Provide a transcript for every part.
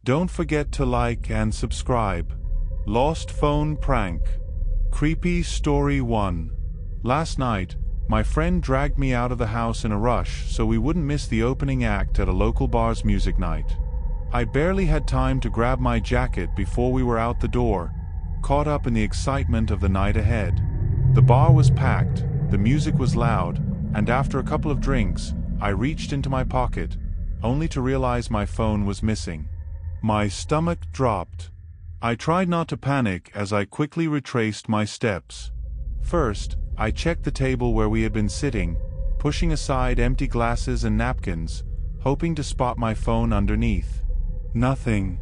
Don't forget to like and subscribe. Lost Phone Prank. Creepy Story 1. Last night, my friend dragged me out of the house in a rush so we wouldn't miss the opening act at a local bar's music night. I barely had time to grab my jacket before we were out the door, caught up in the excitement of the night ahead. The bar was packed, the music was loud, and after a couple of drinks, I reached into my pocket, only to realize my phone was missing. My stomach dropped. I tried not to panic as I quickly retraced my steps. First, I checked the table where we had been sitting, pushing aside empty glasses and napkins, hoping to spot my phone underneath. Nothing.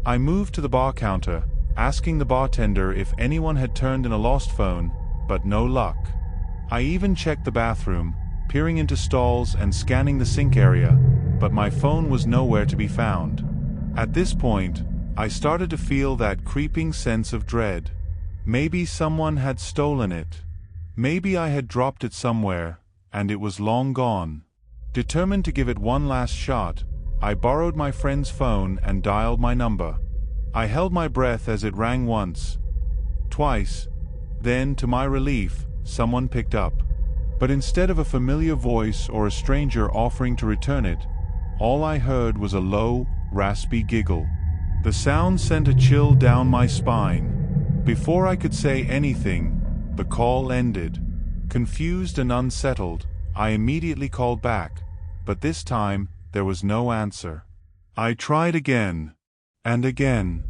I moved to the bar counter, asking the bartender if anyone had turned in a lost phone, but no luck. I even checked the bathroom, peering into stalls and scanning the sink area, but my phone was nowhere to be found. At this point, I started to feel that creeping sense of dread. Maybe someone had stolen it. Maybe I had dropped it somewhere, and it was long gone. Determined to give it one last shot, I borrowed my friend's phone and dialed my number. I held my breath as it rang once, twice, then, to my relief, someone picked up. But instead of a familiar voice or a stranger offering to return it, all I heard was a low, raspy giggle. The sound sent a chill down my spine. Before I could say anything, the call ended. Confused and unsettled, I immediately called back, but this time, there was no answer. I tried again, and again.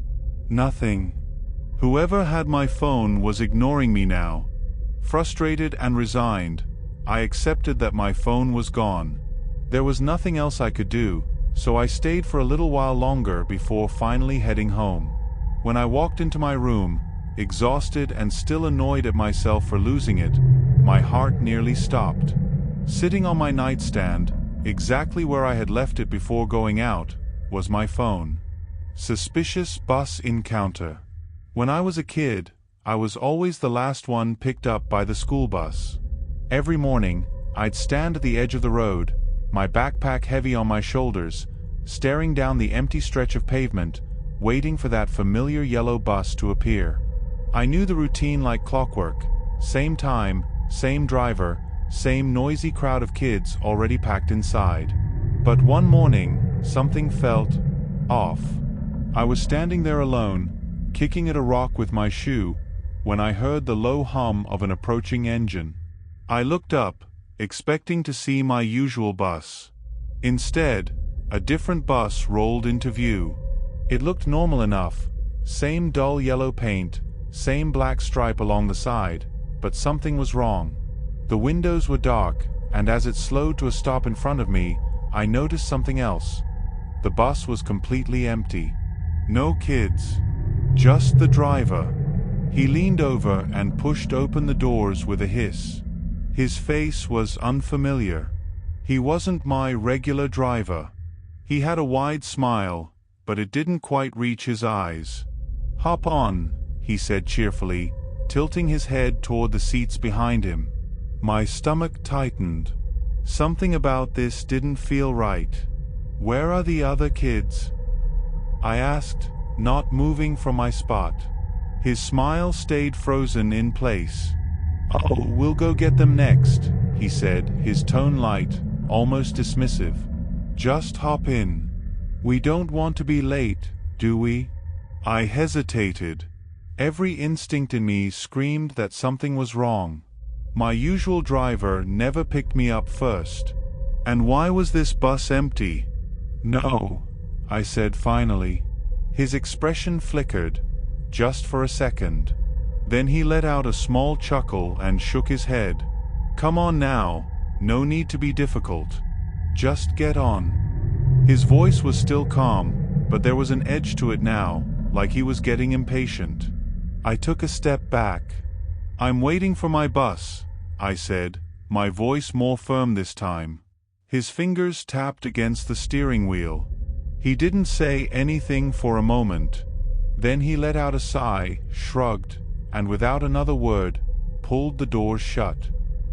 Nothing. Whoever had my phone was ignoring me now. Frustrated and resigned, I accepted that my phone was gone. There was nothing else I could do, so I stayed for a little while longer before finally heading home. When I walked into my room, exhausted and still annoyed at myself for losing it, my heart nearly stopped. Sitting on my nightstand, exactly where I had left it before going out, was my phone. Suspicious bus encounter. When I was a kid, I was always the last one picked up by the school bus. Every morning, I'd stand at the edge of the road, my backpack heavy on my shoulders, staring down the empty stretch of pavement, waiting for that familiar yellow bus to appear. I knew the routine like clockwork. Same time, same driver, same noisy crowd of kids already packed inside. But one morning, something felt off. I was standing there alone, kicking at a rock with my shoe, when I heard the low hum of an approaching engine. I looked up, expecting to see my usual bus. Instead, a different bus rolled into view. It looked normal enough, same dull yellow paint, same black stripe along the side, but something was wrong. The windows were dark, and as it slowed to a stop in front of me, I noticed something else. The bus was completely empty. No kids. Just the driver. He leaned over and pushed open the doors with a hiss. His face was unfamiliar. He wasn't my regular driver. He had a wide smile, but it didn't quite reach his eyes. "Hop on," he said cheerfully, tilting his head toward the seats behind him. My stomach tightened. Something about this didn't feel right. "Where are the other kids?" I asked, not moving from my spot. His smile stayed frozen in place. "Oh, we'll go get them next," he said, his tone light, almost dismissive. "Just hop in. We don't want to be late, do we?" I hesitated. Every instinct in me screamed that something was wrong. My usual driver never picked me up first. And why was this bus empty? "No," I said finally. His expression flickered, just for a second. Then he let out a small chuckle and shook his head. "Come on now, no need to be difficult. Just get on." His voice was still calm, but there was an edge to it now, like he was getting impatient. I took a step back. "I'm waiting for my bus," I said, my voice more firm this time. His fingers tapped against the steering wheel. He didn't say anything for a moment. Then he let out a sigh, shrugged, and without another word, pulled the doors shut.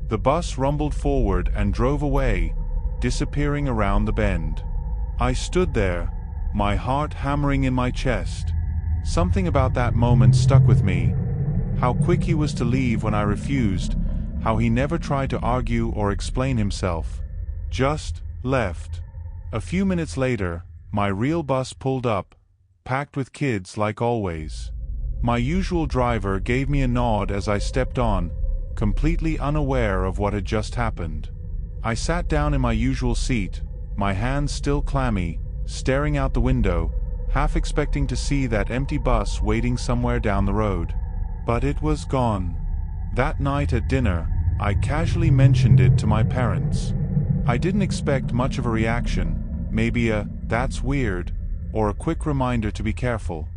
The bus rumbled forward and drove away, disappearing around the bend. I stood there, my heart hammering in my chest. Something about that moment stuck with me. How quick he was to leave when I refused, how he never tried to argue or explain himself. Just left. A few minutes later, my real bus pulled up, packed with kids like always. My usual driver gave me a nod as I stepped on, completely unaware of what had just happened. I sat down in my usual seat, my hands still clammy, staring out the window, half expecting to see that empty bus waiting somewhere down the road. But it was gone. That night at dinner, I casually mentioned it to my parents. I didn't expect much of a reaction, maybe a "that's weird," or a quick reminder to be careful.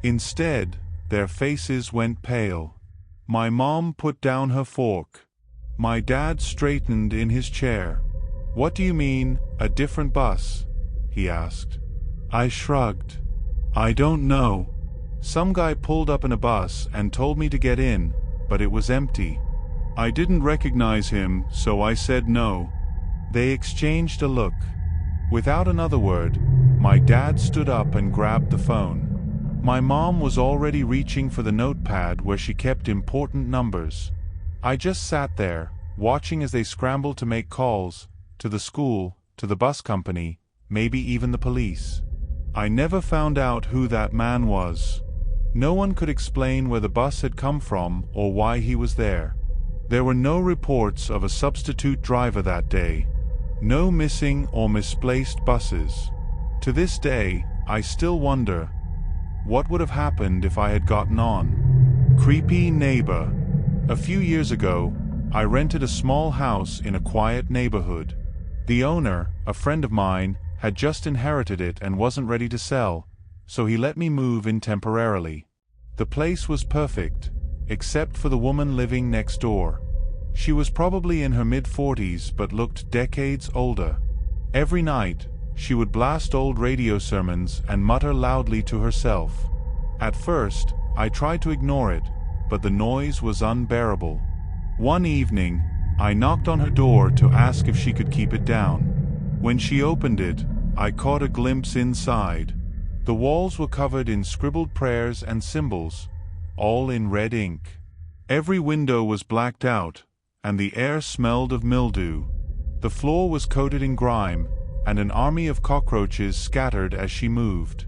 Instead, their faces went pale. My mom put down her fork. My dad straightened in his chair. "What do you mean, a different bus?" he asked. I shrugged. "I don't know. Some guy pulled up in a bus and told me to get in, but it was empty. I didn't recognize him, so I said no." They exchanged a look. Without another word, my dad stood up and grabbed the phone. My mom was already reaching for the notepad where she kept important numbers. I just sat there, watching as they scrambled to make calls, to the school, to the bus company, maybe even the police. I never found out who that man was. No one could explain where the bus had come from or why he was there. There were no reports of a substitute driver that day. No missing or misplaced buses. To this day, I still wonder, what would have happened if I had gotten on? Creepy neighbor. A few years ago, I rented a small house in a quiet neighborhood. The owner, a friend of mine, had just inherited it and wasn't ready to sell, so he let me move in temporarily. The place was perfect, except for the woman living next door. She was probably in her mid-40s but looked decades older. Every night, she would blast old radio sermons and mutter loudly to herself. At first, I tried to ignore it, but the noise was unbearable. One evening, I knocked on her door to ask if she could keep it down. When she opened it, I caught a glimpse inside. The walls were covered in scribbled prayers and symbols, all in red ink. Every window was blacked out, and the air smelled of mildew. The floor was coated in grime, and an army of cockroaches scattered as she moved.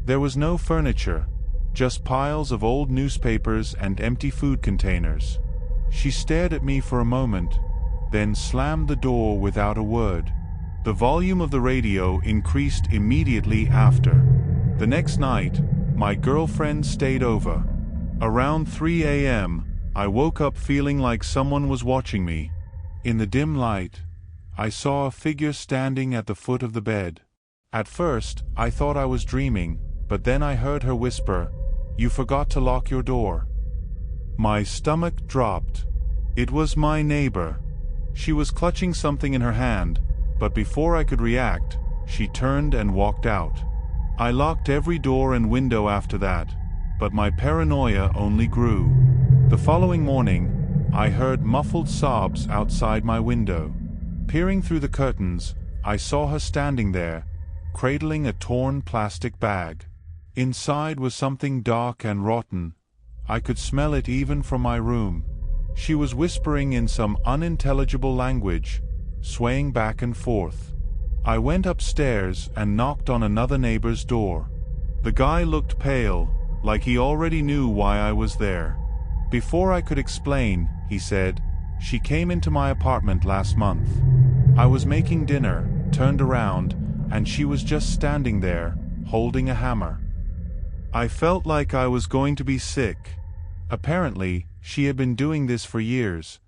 There was no furniture, just piles of old newspapers and empty food containers. She stared at me for a moment, then slammed the door without a word. The volume of the radio increased immediately after. The next night, my girlfriend stayed over. Around 3 a.m., I woke up feeling like someone was watching me. In the dim light, I saw a figure standing at the foot of the bed. At first, I thought I was dreaming, but then I heard her whisper, "You forgot to lock your door." My stomach dropped. It was my neighbor. She was clutching something in her hand, but before I could react, she turned and walked out. I locked every door and window after that, but my paranoia only grew. The following morning, I heard muffled sobs outside my window. Peering through the curtains, I saw her standing there, cradling a torn plastic bag. Inside was something dark and rotten. I could smell it even from my room. She was whispering in some unintelligible language, swaying back and forth. I went upstairs and knocked on another neighbor's door. The guy looked pale, like he already knew why I was there. Before I could explain, he said, "She came into my apartment last month. I was making dinner, turned around, and she was just standing there, holding a hammer." I felt like I was going to be sick. Apparently, she had been doing this for years,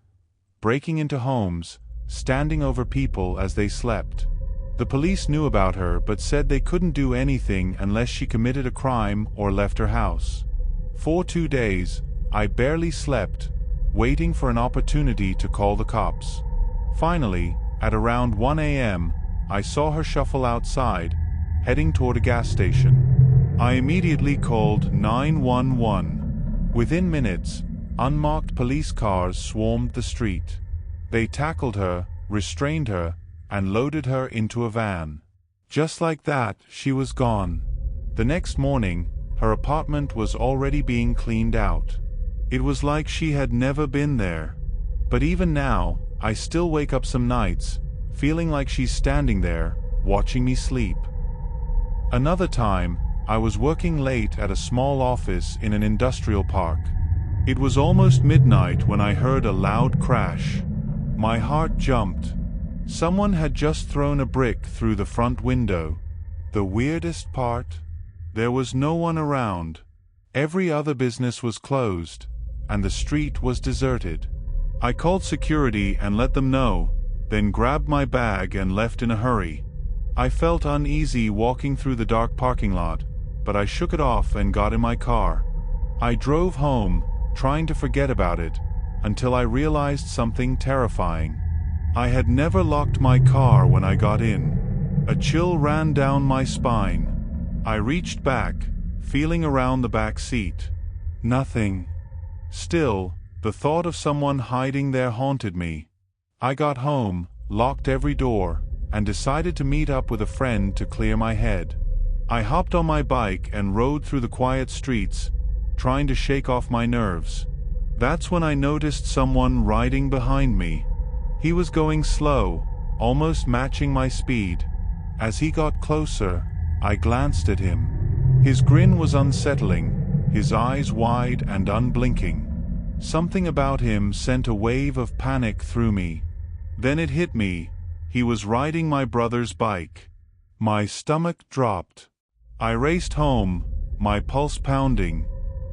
breaking into homes, standing over people as they slept. The police knew about her but said they couldn't do anything unless she committed a crime or left her house. For 2 days, I barely slept, waiting for an opportunity to call the cops. Finally, at around 1 a.m., I saw her shuffle outside, heading toward a gas station. I immediately called 911. Within minutes, unmarked police cars swarmed the street. They tackled her, restrained her, and loaded her into a van. Just like that, she was gone. The next morning, her apartment was already being cleaned out. It was like she had never been there. But even now, I still wake up some nights, feeling like she's standing there, watching me sleep. Another time, I was working late at a small office in an industrial park. It was almost midnight when I heard a loud crash. My heart jumped. Someone had just thrown a brick through the front window. The weirdest part? There was no one around. Every other business was closed, and the street was deserted. I called security and let them know, then grabbed my bag and left in a hurry. I felt uneasy walking through the dark parking lot, but I shook it off and got in my car. I drove home, trying to forget about it, until I realized something terrifying. I had never locked my car when I got in. A chill ran down my spine. I reached back, feeling around the back seat. Nothing. Still, the thought of someone hiding there haunted me. I got home, locked every door, and decided to meet up with a friend to clear my head. I hopped on my bike and rode through the quiet streets, trying to shake off my nerves. That's when I noticed someone riding behind me. He was going slow, almost matching my speed. As he got closer, I glanced at him. His grin was unsettling, his eyes wide and unblinking. Something about him sent a wave of panic through me. Then it hit me. He was riding my brother's bike. My stomach dropped. I raced home, my pulse pounding.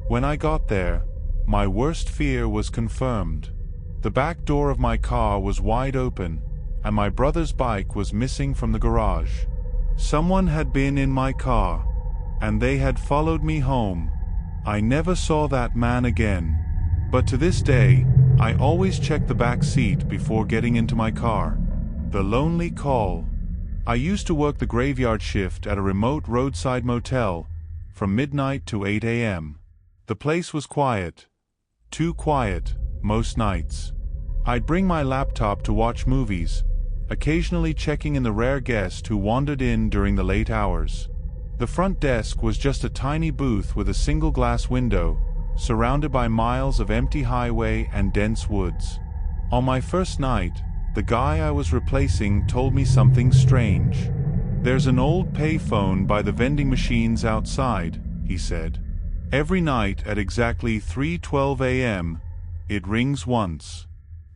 When I got there, my worst fear was confirmed. The back door of my car was wide open, and my brother's bike was missing from the garage. Someone had been in my car, and they had followed me home. I never saw that man again. But to this day, I always check the back seat before getting into my car. The lonely call. I used to work the graveyard shift at a remote roadside motel from midnight to 8 a.m. The place was quiet. Too quiet, most nights. I'd bring my laptop to watch movies, occasionally checking in the rare guest who wandered in during the late hours. The front desk was just a tiny booth with a single glass window, surrounded by miles of empty highway and dense woods. On my first night, the guy I was replacing told me something strange. "There's an old payphone by the vending machines outside," he said. "Every night at exactly 3:12 a.m., it rings once."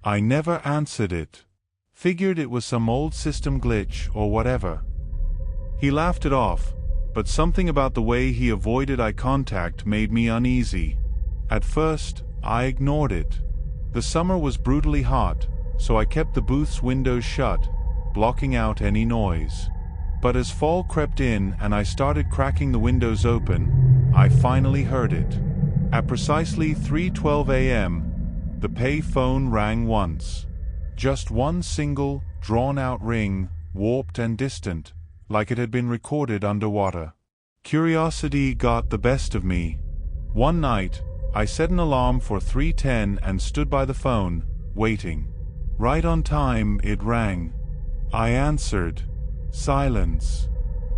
I never answered it. Figured it was some old system glitch or whatever. He laughed it off, but something about the way he avoided eye contact made me uneasy. At first, I ignored it. The summer was brutally hot, so I kept the booth's windows shut, blocking out any noise. But as fall crept in and I started cracking the windows open, I finally heard it. At precisely 3:12 a.m., the pay phone rang once. Just one single, drawn-out ring, warped and distant, like it had been recorded underwater. Curiosity got the best of me. One night, I set an alarm for 3:10 and stood by the phone, waiting. Right on time, it rang. I answered. Silence.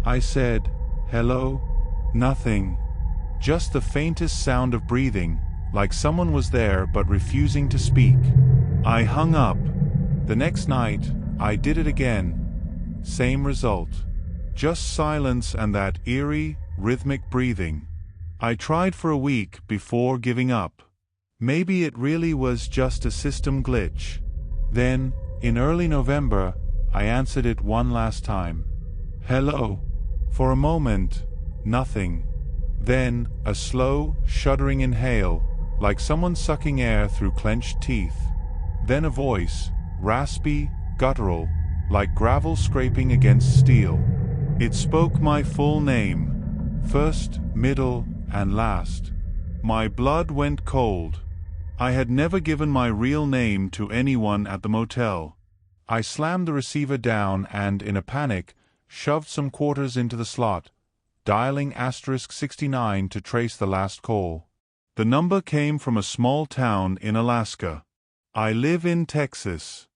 I said, "Hello?" Nothing. Just the faintest sound of breathing, like someone was there but refusing to speak. I hung up. The next night, I did it again. Same result. Just silence and that eerie, rhythmic breathing. I tried for a week before giving up. Maybe it really was just a system glitch. Then, in early November, I answered it one last time. "Hello." For a moment, nothing. Then, a slow, shuddering inhale, like someone sucking air through clenched teeth. Then a voice, raspy, guttural, like gravel scraping against steel. It spoke my full name, first, middle, and last. My blood went cold. I had never given my real name to anyone at the motel. I slammed the receiver down and, in a panic, shoved some quarters into the slot, dialing *69 to trace the last call. The number came from a small town in Alaska. I live in Texas.